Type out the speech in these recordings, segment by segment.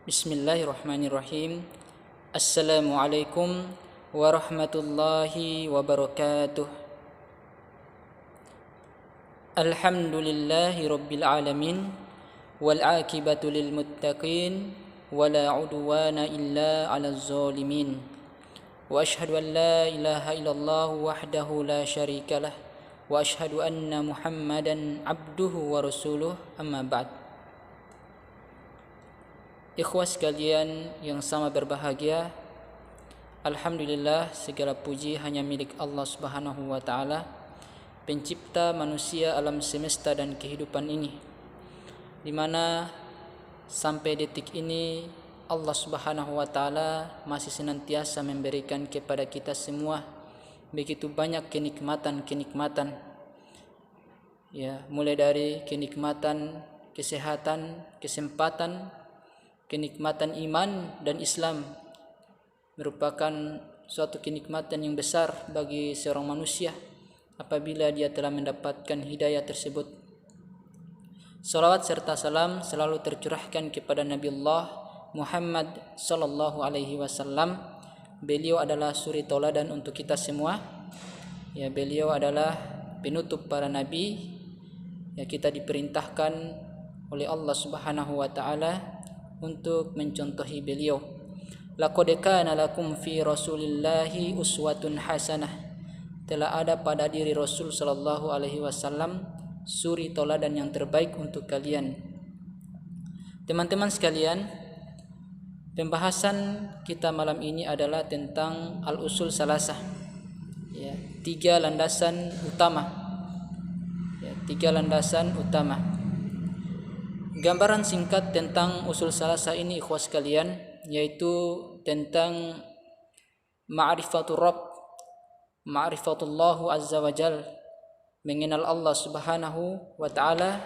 Bismillahirrahmanirrahim. Assalamualaikum warahmatullahi wabarakatuh. Alhamdulillahi rabbil alamin wal aqibatu lil muttaqin wala udwana illa 'alal zalimin. Wa ashhadu an la ilaha illallah wahdahu la syarikalah wa ashhadu anna Muhammadan abduhu wa rasuluh, amma ba'd. Ikhwah sekalian yang sama berbahagia, alhamdulillah segala puji hanya milik Allah Subhanahu wa taala, pencipta manusia, alam semesta dan kehidupan ini, di mana sampai detik ini Allah Subhanahu wa taala masih senantiasa memberikan kepada kita semua begitu banyak kenikmatan-kenikmatan. Ya, mulai dari kenikmatan kesehatan, kesempatan, kenikmatan iman dan Islam, merupakan suatu kenikmatan yang besar bagi seorang manusia apabila dia telah mendapatkan hidayah tersebut. Salawat serta salam selalu tercurahkan kepada Nabi Allah Muhammad sallallahu alaihi wasallam. Beliau adalah suri tauladan untuk kita semua. Ya, beliau adalah penutup para nabi. Ya, kita diperintahkan oleh Allah Subhanahu wa taala untuk mencontohi beliau. Laqad kana lakum fi Rasulillahi uswatun hasanah. Telah ada pada diri Rasul sallallahu alaihi wasallam suri tauladan yang terbaik untuk kalian. Teman-teman sekalian, pembahasan kita malam ini adalah tentang al-usul salasah. Ya, tiga landasan utama. Ya, tiga landasan utama. Gambaran singkat tentang usul salasah ini, ikhwah sekalian, yaitu tentang ma'rifatul Rabb, ma'rifatullah azza wa jal, mengenal Allah Subhanahu wa taala,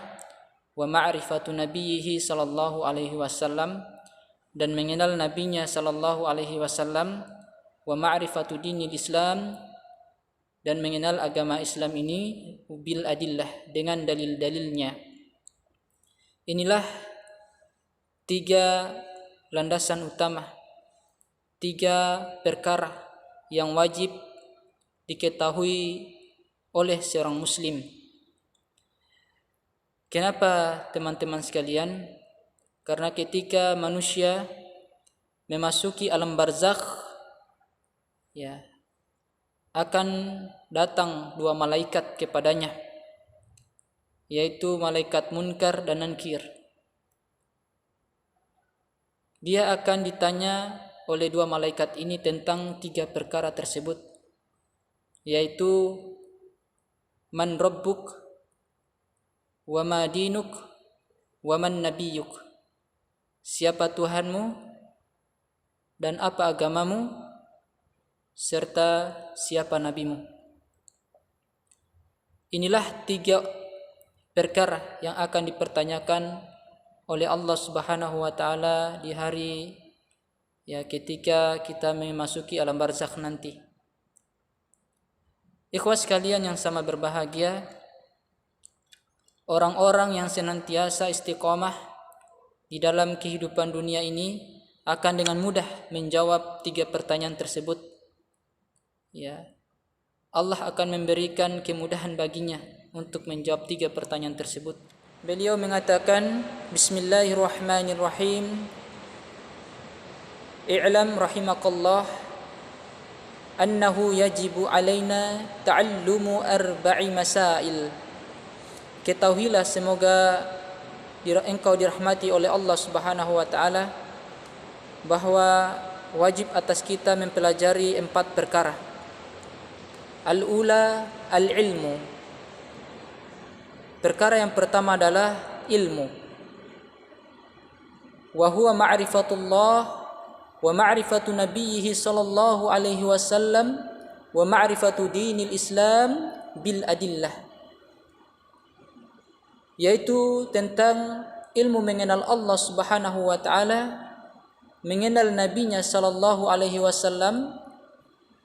wa ma'rifatu nabiyhi sallallahu alaihi wasallam, dan mengenal nabinya sallallahu alaihi wasallam, wa ma'rifatu dinil Islam, dan mengenal agama Islam ini bil adillah, dengan dalil-dalilnya. Inilah tiga landasan utama, tiga perkara yang wajib diketahui oleh seorang muslim. Kenapa teman-teman sekalian? Karena ketika manusia memasuki alam barzakh, ya, akan datang dua malaikat kepadanya, yaitu malaikat munkar dan nankir. Dia akan ditanya oleh dua malaikat ini tentang tiga perkara tersebut, yaitu man rabbuk, wa ma dinuk, wa man nabiyuk. Siapa Tuhanmu dan apa agamamu, serta siapa nabimu. Inilah tiga perkara yang akan dipertanyakan oleh Allah Subhanahu wa taala di hari, ya, ketika kita memasuki alam barzakh nanti. Ikhwah sekalian yang sama berbahagia, orang-orang yang senantiasa istiqomah di dalam kehidupan dunia ini akan dengan mudah menjawab tiga pertanyaan tersebut. Ya, Allah akan memberikan kemudahan baginya untuk menjawab tiga pertanyaan tersebut. Beliau mengatakan, Bismillahirrahmanirrahim. I'lam rahimakallah annahu yajibu alaina ta'allumu arba'i masail. Ketahuilah, semoga engkau dirahmati oleh Allah Subhanahu wa taala, bahwa wajib atas kita mempelajari empat perkara. Al-ula al-ilmu. Perkara yang pertama adalah ilmu. Wa huwa ma'rifatullah wa ma'rifatu nabiyhi sallallahu alaihi wasallam wa ma'rifatu dinil Islam bil adillah. Yaitu tentang ilmu mengenal Allah Subhanahu wa taala, mengenal nabinya sallallahu alaihi wasallam,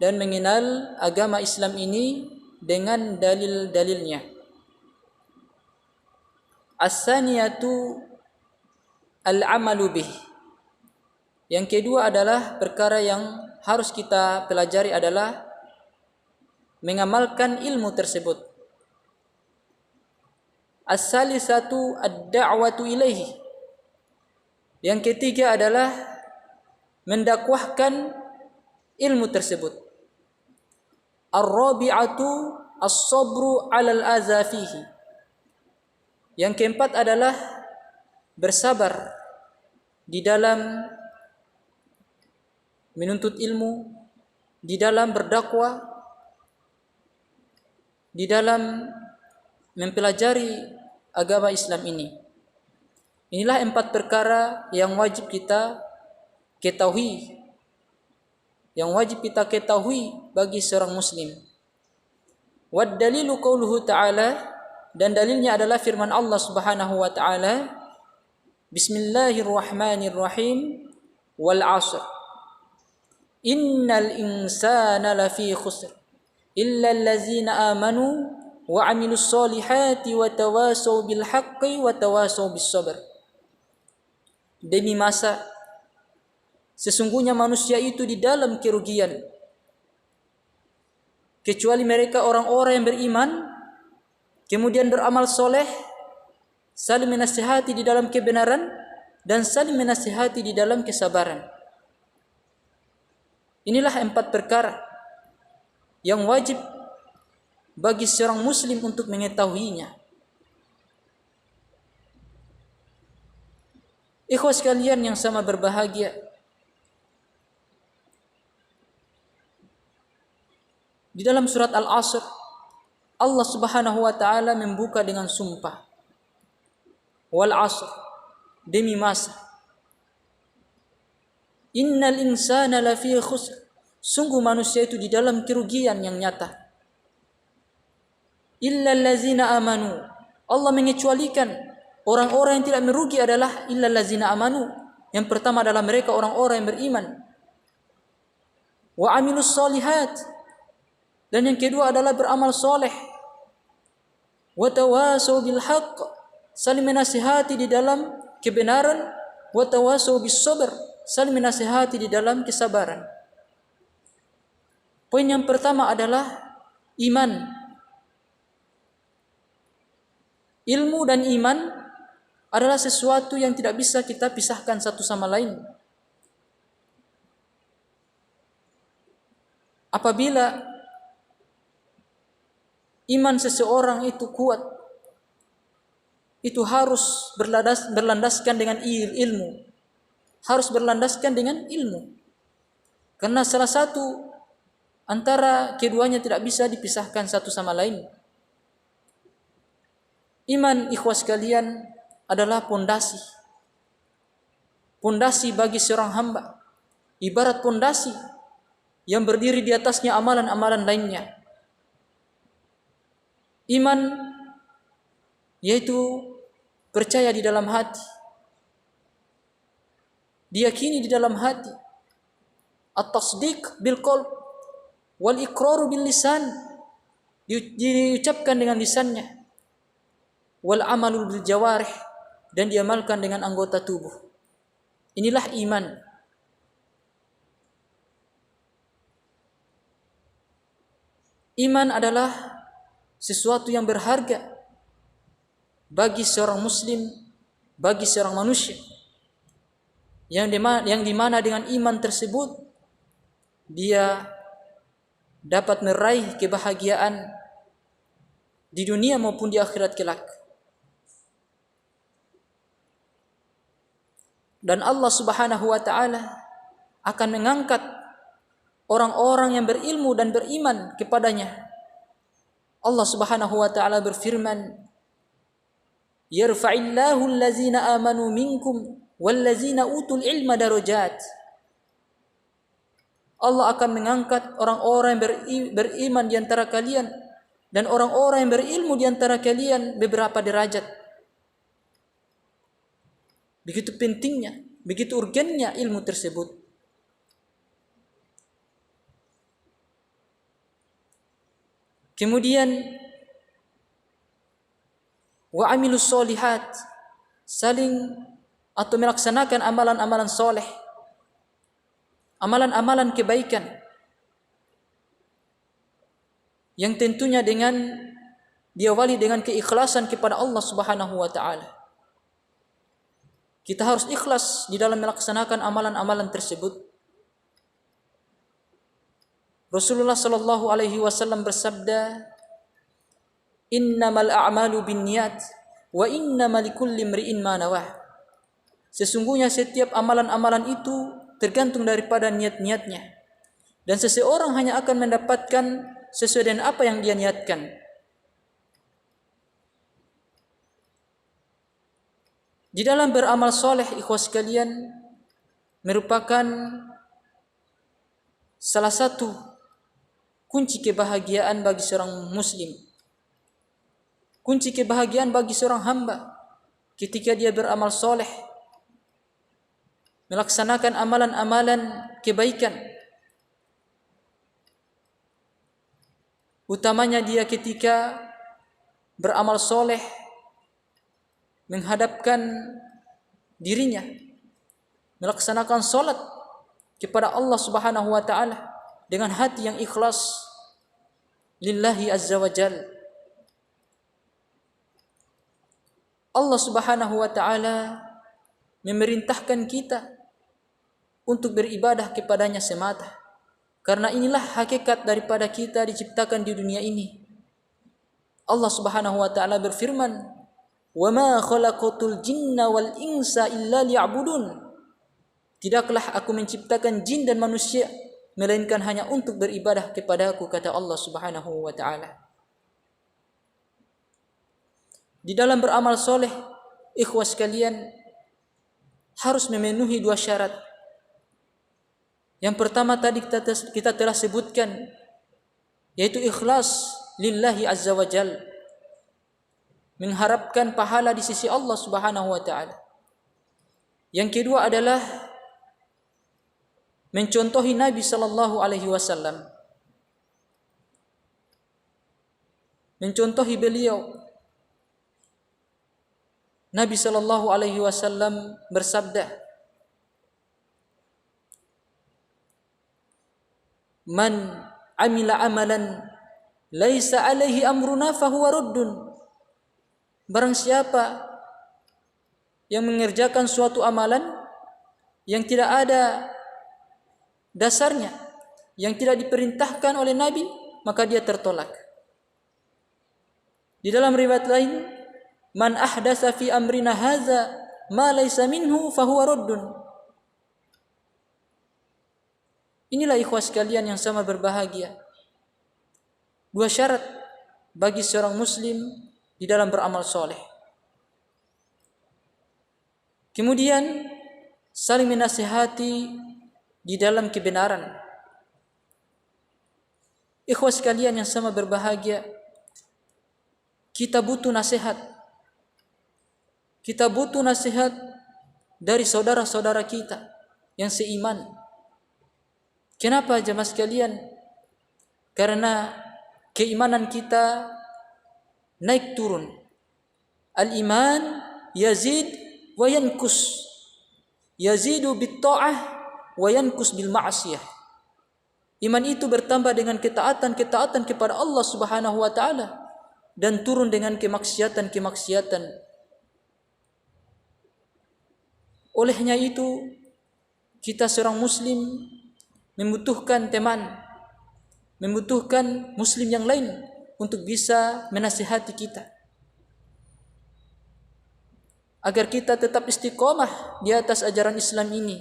dan mengenal agama Islam ini dengan dalil-dalilnya. As-saniyatu al-amalu bih. Yang kedua adalah perkara yang harus kita pelajari adalah mengamalkan ilmu tersebut. As-salisatu ad-da'watu ilaihi. Yang ketiga adalah mendakwahkan ilmu tersebut. Ar-rabi'atu as-sabru 'alal adza fihi. Yang keempat adalah bersabar di dalam menuntut ilmu, di dalam berdakwah, di dalam mempelajari agama Islam ini. Inilah 4 perkara yang wajib kita ketahui, bagi seorang muslim. Wad dalilu qauluhu ta'ala, dan dalilnya adalah firman Allah Subhanahu wa ta'ala, Bismillahirrahmanirrahim, wal 'ashr innal insana lafi khusr illa allazina amanu wa 'amilus solihati wa tawasaw bil haqqi wa tawasaw bis sabr. Demi masa, sesungguhnya manusia itu di dalam kerugian, kecuali mereka orang-orang yang beriman, kemudian beramal soleh, saling menasihati di dalam kebenaran, dan saling menasihati di dalam kesabaran. Inilah 4 perkara yang wajib bagi seorang muslim untuk mengetahuinya. Ikhwah sekalian yang sama berbahagia, di dalam surat Al-Asr, Allah Subhanahu wa ta'ala membuka dengan sumpah. Wal 'asr, demi masa. Innal insana lafi khusr, sungguh manusia itu di dalam kerugian yang nyata. Illa allazina amanu, Allah mengecualikan orang-orang yang tidak merugi adalah illa allazina amanu. Yang pertama adalah mereka orang-orang yang beriman. Wa amilus solihat, dan yang kedua adalah beramal soleh. Wa tawasaw bil haqq, saling menasihati di dalam kebenaran. Wa tawasaw bis sabr, saling menasihati di dalam kesabaran. Poin yang pertama adalah iman. Ilmu dan iman adalah sesuatu yang tidak bisa kita pisahkan satu sama lain. Apabila iman seseorang itu kuat, itu harus berlandaskan dengan ilmu. Harus berlandaskan dengan ilmu. Karena salah satu antara keduanya tidak bisa dipisahkan satu sama lain. Iman, ikhwas sekalian, adalah pondasi. Pondasi bagi seorang hamba. Ibarat pondasi yang berdiri di atasnya amalan-amalan lainnya. Iman yaitu percaya di dalam hati, diyakini di dalam hati, at-tasdiq bil qalb wal iqrar bil lisan, diucapkan dengan lisannya, wal amalu bil jawarih, dan diamalkan dengan anggota tubuh. Inilah iman. Iman adalah sesuatu yang berharga bagi seorang muslim, bagi seorang manusia, yang dimana dengan iman tersebut dia dapat meraih kebahagiaan di dunia maupun di akhirat kelak. Dan Allah Subhanahu wa ta'ala akan mengangkat orang-orang yang berilmu dan beriman kepadanya. Allah Subhanahu wa ta'ala berfirman, yarfa'illahu allazina amanu minkum wallazina utul ilma darajat. Allah akan mengangkat orang-orang yang beriman di antara kalian dan orang-orang yang berilmu di antara kalian beberapa derajat. Begitu pentingnya, begitu urgennya ilmu tersebut. Kemudian wa amilus solihat, saling atau melaksanakan amalan-amalan soleh. amalan-amalan kebaikan yang tentunya dengan diawali dengan keikhlasan kepada Allah Subhanahu wa taala. Kita harus ikhlas di dalam melaksanakan amalan-amalan tersebut. Rasulullah sallallahu alaihi wasallam bersabda, "Innamal a'malu binniyat wa innamal likulli imri'in ma nawah." Sesungguhnya setiap amalan-amalan itu tergantung daripada niat-niatnya. Dan seseorang hanya akan mendapatkan sesuai dengan apa yang dia niatkan. Di dalam beramal soleh, ikhwas sekalian, merupakan salah satu kunci kebahagiaan bagi seorang muslim. Kunci kebahagiaan bagi seorang hamba ketika dia beramal soleh, melaksanakan amalan-amalan kebaikan, utamanya dia ketika beramal soleh menghadapkan dirinya, melaksanakan solat kepada Allah Subhanahu wa taala dengan hati yang ikhlas lillahi azza wa jal. Allah Subhanahu wa taala memerintahkan kita untuk beribadah kepadanya semata, karena inilah hakikat daripada kita diciptakan di dunia ini. Allah Subhanahu wa taala berfirman, "Wa ma khalaqatul jinna wal insa illa liya'budun." Tidaklah aku menciptakan jin dan manusia melainkan hanya untuk beribadah kepadaku, kata Allah Subhanahu wa taala. Di dalam beramal soleh, ikhwas sekalian, harus memenuhi dua syarat. Yang pertama tadi kita telah sebutkan, yaitu ikhlas lillahi azza wa jal, mengharapkan pahala di sisi Allah Subhanahu wa taala. Yang kedua adalah mencontohi Nabi sallallahu alaihi wasallam, mencontohi beliau. Nabi sallallahu alaihi wasallam bersabda, "Man amila amalan laisa alaihi amruna fahuwa raddun." Barang siapa yang mengerjakan suatu amalan yang tidak ada dasarnya, yang tidak diperintahkan oleh Nabi, maka dia tertolak. Di dalam riwayat lain, "Man ahdatsa fi amrina hadza ma laysa minhu fahuwa raddun." Inilah ikhwas sekalian yang sama berbahagia. Dua syarat bagi seorang muslim di dalam beramal soleh. Kemudian saling menasihati di dalam kebenaran. Ikhwas sekalian yang sama berbahagia, kita butuh nasihat. Kita butuh nasihat dari saudara-saudara kita yang seiman. Kenapa jemaah sekalian? Karena keimanan kita naik turun. Al-iman yazid wa yankus. Yazidu bit ta'ah wa yankus bil ma'siyah. Iman itu bertambah dengan ketaatan kepada Allah Subhanahu wa taala dan turun dengan kemaksiatan. Olehnya itu, kita seorang muslim membutuhkan teman, membutuhkan muslim yang lain untuk bisa menasihati kita, agar kita tetap istiqomah di atas ajaran Islam ini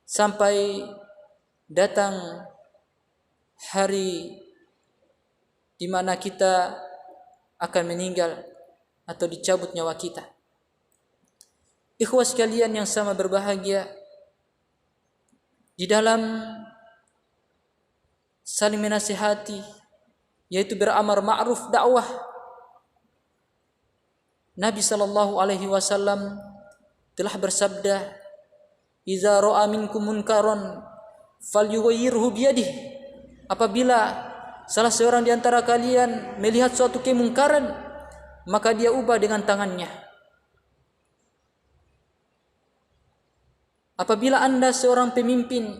sampai datang hari di mana kita akan meninggal atau dicabut nyawa kita. Ikhwas sekalian yang sama berbahagia, di dalam saling menasihati, yaitu beramar ma'ruf dakwah, Nabi sallallahu alaihi wasallam telah bersabda, "Idza ra'a minkum munkaran falyughayyirhu biyadihi." Apabila salah seorang di antara kalian melihat suatu kemungkaran, maka dia ubah dengan tangannya. Apabila Anda seorang pemimpin,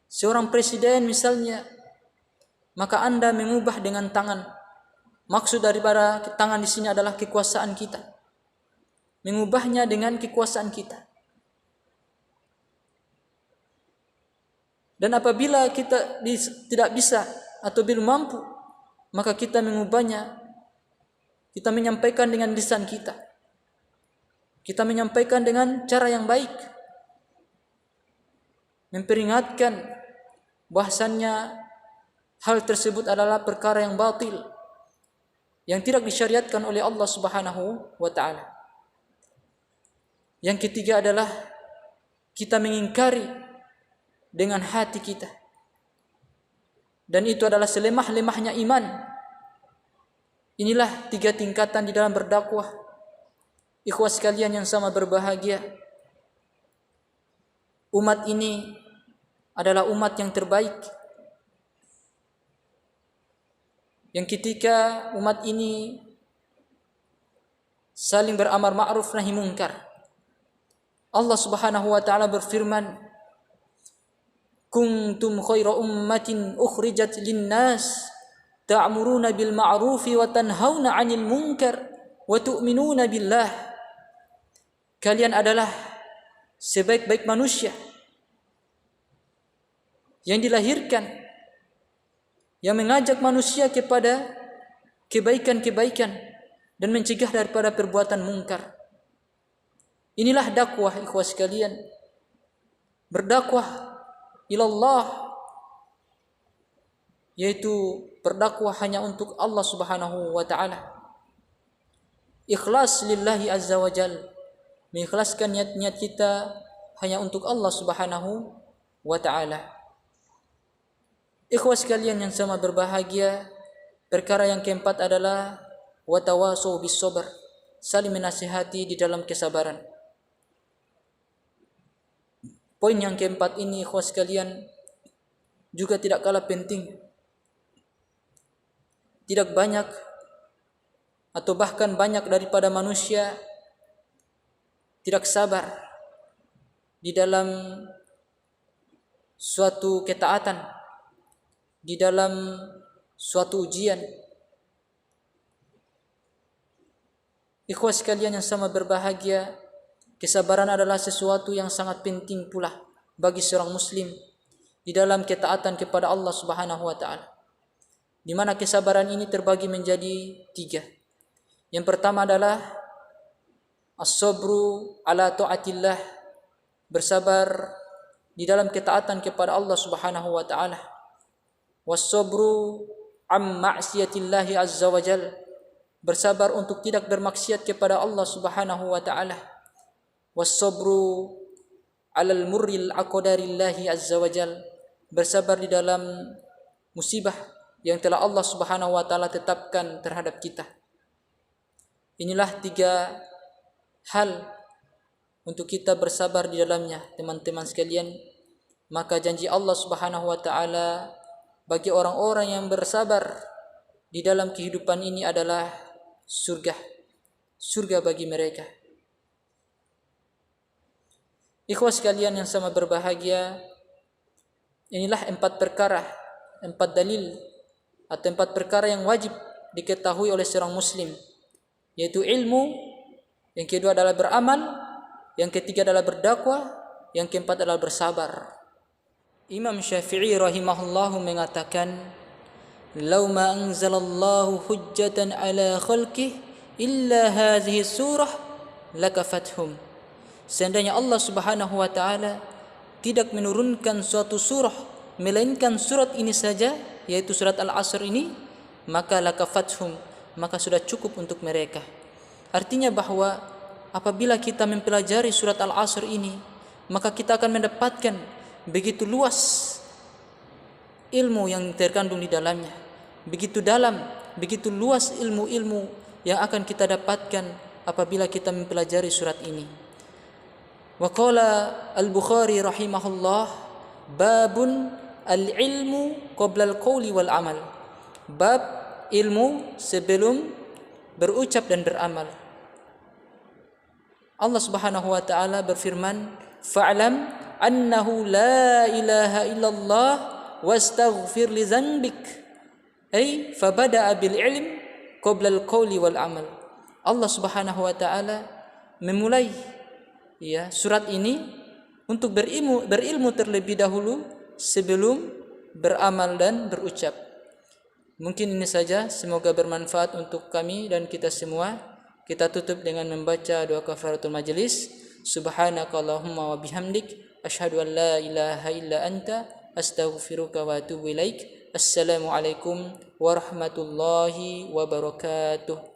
seorang presiden misalnya, maka Anda mengubah dengan tangan. Maksud daripada tangan di sini adalah kekuasaan kita. Mengubahnya dengan kekuasaan kita. Dan apabila kita tidak bisa atau belum mampu, maka kita mengubahnya. Kita menyampaikan dengan lisan kita. Kita menyampaikan dengan cara yang baik. Memperingatkan bahwasannya hal tersebut adalah perkara yang batil, yang tidak disyariatkan oleh Allah Subhanahu wa taala. Yang ketiga adalah kita mengingkari dengan hati kita. Dan itu adalah selemah-lemahnya iman. Inilah 3 tingkatan di dalam berdakwah. Ikhwas sekalian yang sama berbahagia. Umat ini adalah umat yang terbaik. Yang ketika umat ini saling beramar ma'ruf nahi munkar, Allah Subhanahu wa taala berfirman, kuntum khaira ummatin ukhrijat linnas ta'muruna bil ma'rufi wa tanhauna 'anil munkar wa tu'minuna billah. Kalian adalah sebaik-baik manusia yang dilahirkan, yang mengajak manusia kepada kebaikan-kebaikan dan mencegah daripada perbuatan mungkar. Inilah dakwah, ikhwas sekalian. Berdakwah ilallah, yaitu berdakwah hanya untuk Allah Subhanahu wa taala. Ikhlas lillahi azza wa jal, mengikhlaskan niat-niat kita hanya untuk Allah Subhanahu wa taala. Ikhwas sekalian yang sama berbahagia, perkara yang keempat adalah watawasau bis sabr, saling menasihati di dalam kesabaran. Poin yang keempat ini, ikhwas sekalian, juga tidak kalah penting. Tidak banyak atau bahkan banyak daripada manusia tidak sabar di dalam suatu ketaatan, di dalam suatu ujian. Ikhwas sekalian yang sama berbahagia, kesabaran adalah sesuatu yang sangat penting pula bagi seorang muslim di dalam ketaatan kepada Allah Subhanahu wa taala. Di mana kesabaran ini terbagi menjadi 3. Yang pertama adalah as-sabru ala taatillah, bersabar di dalam ketaatan kepada Allah Subhanahu wa taala. Was-sabru am ma'siyatillahi azza wa jal, bersabar untuk tidak bermaksiat kepada Allah Subhanahu wa taala. Was-sabru 'alal murril aqdarillahi azza wa jal, bersabar di dalam musibah yang telah Allah Subhanahu wa taala tetapkan terhadap kita. Inilah 3 hal untuk kita bersabar di dalamnya, teman-teman sekalian. Maka janji Allah Subhanahu wa taala bagi orang-orang yang bersabar di dalam kehidupan ini adalah surga. Surga bagi mereka. Ikhwas sekalian yang sama berbahagia, inilah 4 perkara, 4 dalil atau 4 perkara yang wajib diketahui oleh seorang muslim, yaitu ilmu, yang kedua adalah beramal, yang ketiga adalah berdakwah, yang keempat adalah bersabar. Imam Syafi'i rahimahullahu mengatakan, "Lau ma anzalallahu hujjatan ala khalqihi illa hadhihi surah lakafathum." Seandainya Allah Subhanahu wa taala tidak menurunkan suatu surah melainkan surat ini saja, yaitu surat Al-Asr ini, maka lakafathum, maka sudah cukup untuk mereka. Artinya bahwa apabila kita mempelajari surat Al-Asr ini, maka kita akan mendapatkan begitu luas ilmu yang terkandung di dalamnya, begitu dalam, begitu luas ilmu-ilmu yang akan kita dapatkan apabila kita mempelajari surat ini. Wa qala Al-Bukhari rahimahullah, babun al-ilmu qabla al-qawli wal amal, bab ilmu sebelum berucap dan beramal. Allah Subhanahu wa taala berfirman, fa'lam annahu la ilaha illallah wastaghfir li dzanbik. Ay fabada'a bil ilm qabla al qawli wal amal. Allah Subhanahu wa taala memulai surat ini untuk berilmu terlebih dahulu sebelum beramal dan berucap. Mungkin ini saja, semoga bermanfaat untuk kami dan kita semua. Kita tutup dengan membaca doa kafaratul majlis. Subhanakallahumma wa bihamdik asyhadu an la ilaha illa anta astaghfiruka wa atubu ilaik. Assalamualaikum warahmatullahi wabarakatuh.